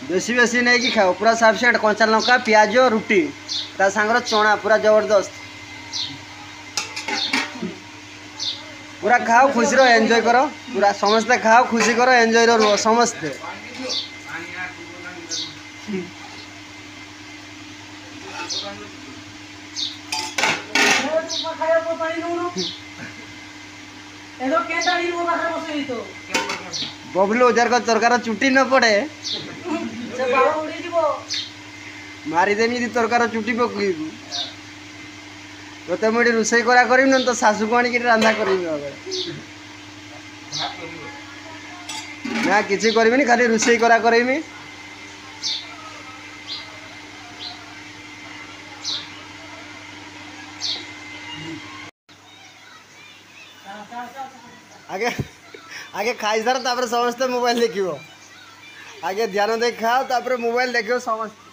बेसी बेसी नहीं कि खाओ पूरा सफिशिएंट कंचा लंका प्याज रुटी ता सांगर चना पूरा जबरदस्त पूरा खाओ खुशी रहो एंजॉय करो पूरा समस्ते खाओ खुशी करो एंजॉय रो समस्ते बबलू जार को तरकार चुटी न पड़े मारिदेमी यदि तरकार चुटी पकईबू तो मुझे रोषे करा कर तो शाशु को आनिक रंधा कर ना किसी करी खाली रोषे करा करमी आगे आगे खाई सार तापर समस्ते मोबाइल देखियो आगे ध्यान दे खाओ तापर मोबाइल देखियो समस्ते